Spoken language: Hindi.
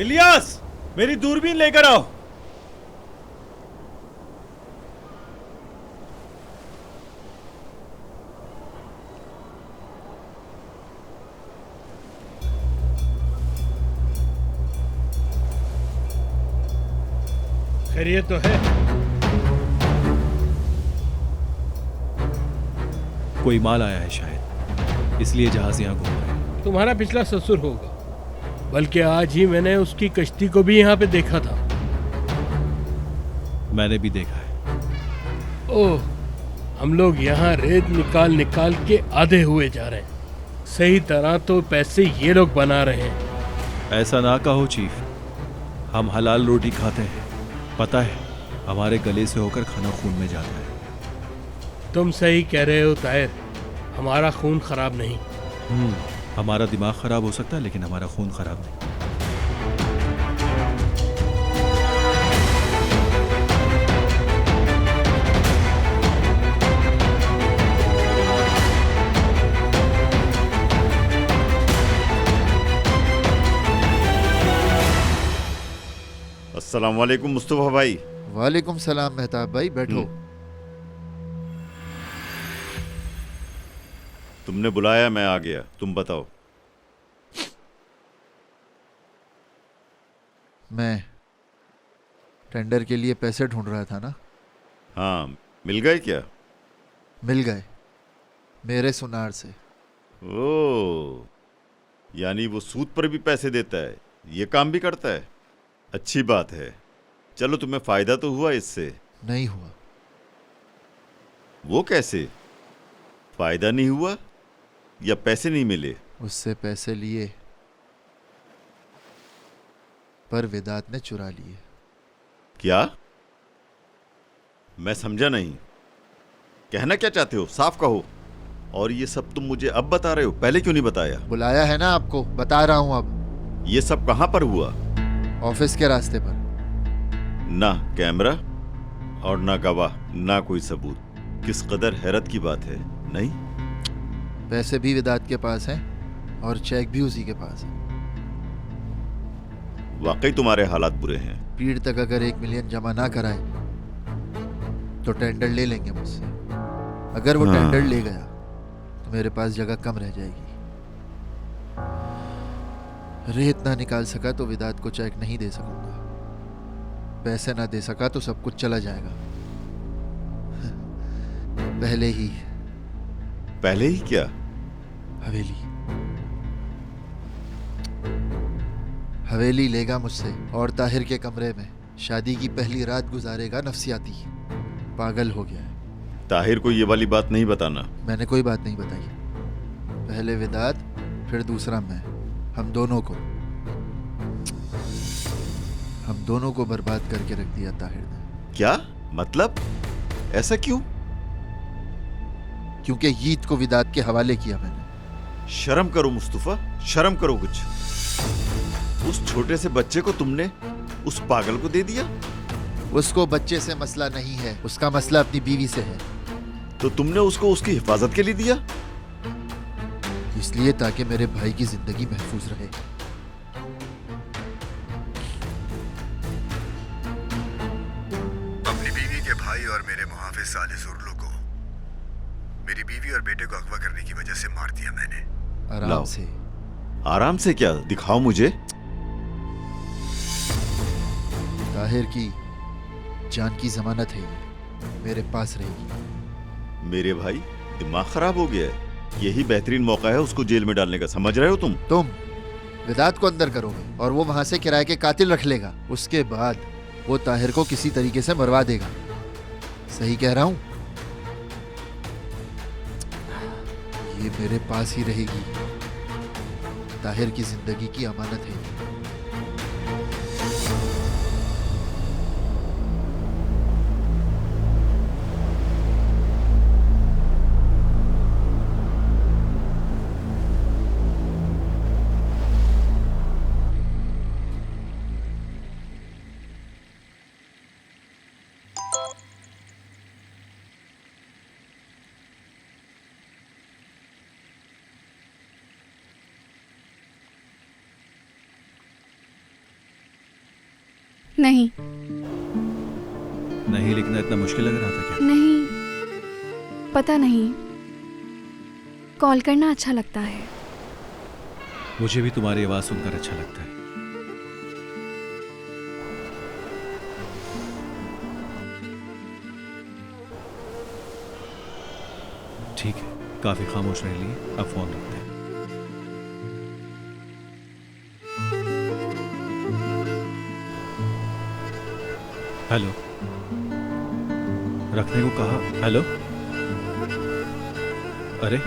इलियास, मेरी दूरबीन लेकर आओ। खैरियत तो है? कोई माल आया है शायद, इसलिए जहाज यहाँ घूम रहा है। तुम्हारा पिछला ससुर होगा, बल्कि आज ही मैंने उसकी कश्ती को भी यहाँ पे देखा था। मैंने भी देखा है। ओह, हम लोग यहाँ रेत निकाल निकाल के आधे हुए जा रहे हैं। सही तरह तो पैसे ये लोग बना रहे हैं। ऐसा ना कहो चीफ, हम हलाल रोटी खाते हैं। पता है, हमारे गले से होकर खाना खून में जाता है। तुम सही कह रहे हो ताहिर, हमारा खून खराब नहीं। हमारा दिमाग खराब हो सकता है, लेकिन हमारा खून खराब नहीं। अस्सलाम वालेकुम मुस्तफ़ा भाई। वालेकुम सलाम मेहताब भाई, बैठो। तुमने बुलाया, मैं आ गया। तुम बताओ। मैं टेंडर के लिए पैसे ढूंढ रहा था ना। हाँ, मिल गए क्या? मिल गए, मेरे सुनार से। ओ, यानी वो सूद पर भी पैसे देता है, ये काम भी करता है। अच्छी बात है। चलो, तुम्हें फायदा तो हुआ इससे। नहीं हुआ। वो कैसे? फायदा नहीं हुआ या पैसे नहीं मिले? उससे पैसे लिए, पर वेदांत ने चुरा लिए। क्या? मैं समझा नहीं। कहना क्या चाहते हो? साफ कहो। और ये सब तुम मुझे अब बता रहे हो, पहले क्यों नहीं बताया? बुलाया है ना आपको, बता रहा हूं अब। ये सब कहां पर हुआ? ऑफिस के रास्ते पर। ना कैमरा और ना गवाह, ना कोई सबूत। किस कदर हैरत की बात है, नहीं? पैसे भी वेदांत के पास हैं और चेक भी उसी के पास है। वाकई तुम्हारे हालात बुरे हैं। पीड़ तक अगर 1 मिलियन जमा ना कराए तो टेंडर ले लेंगे मुझसे। अगर वो टेंडर ले गया तो मेरे पास जगह कम रह जाएगी। रेत ना निकाल सका तो वेदांत को चेक नहीं दे सकूंगा। पैसे ना दे सका तो सब कुछ चला जाएगा। पहले ही क्या? हवेली लेगा मुझसे और ताहिर के कमरे में शादी की पहली रात गुजारेगा। नफसियाती पागल हो गया है। ताहिर को ये वाली बात नहीं बताना। मैंने कोई बात नहीं बताई। पहले वेदांत, फिर दूसरा मैं। हम दोनों को बर्बाद करके रख दिया ताहिर ने। क्या मतलब? ऐसा क्यों? क्योंकि यीत को वेदांत के हवाले किया मैंने। शर्म करो मुस्तफा, शर्म करो कुछ। उस छोटे से बच्चे को तुमने उस पागल को दे दिया? उसको बच्चे से मसला नहीं है, उसका मसला अपनी बीवी से है। तो तुमने उसको उसकी हिफाजत के लिए दिया? इसलिए ताकि मेरे भाई की जिंदगी महफूज रहे। अपनी बीवी के भाई और मेरे मुहाफिज साले जुर्लू को मेरी बीवी और बेटे को अगवा करने की वजह से मार दिया मैंने। आराम से। आराम से क्या? दिखाओ मुझे। ताहिर की जान की जमानत है, ये मेरे पास रहेगी। मेरे भाई, दिमाग खराब हो गया है। यही बेहतरीन मौका है उसको जेल में डालने का, समझ रहे हो तुम? वेदांत को अंदर करोगे और वो वहां से किराए के कातिल रख लेगा। उसके बाद वो ताहिर को किसी तरीके से मरवा देगा। सही कह रहा हूं? ये मेरे पास ही रहेगी। ताहिर की जिंदगी की अमानत है। नहीं नहीं लिखना इतना मुश्किल लग रहा था क्या? नहीं, पता नहीं, कॉल करना अच्छा लगता है। मुझे भी तुम्हारी आवाज सुनकर अच्छा लगता है। ठीक है, काफी खामोश रह लिए, अब फोन रखते हैं। हेलो, रखने को कहा। हेलो, अरे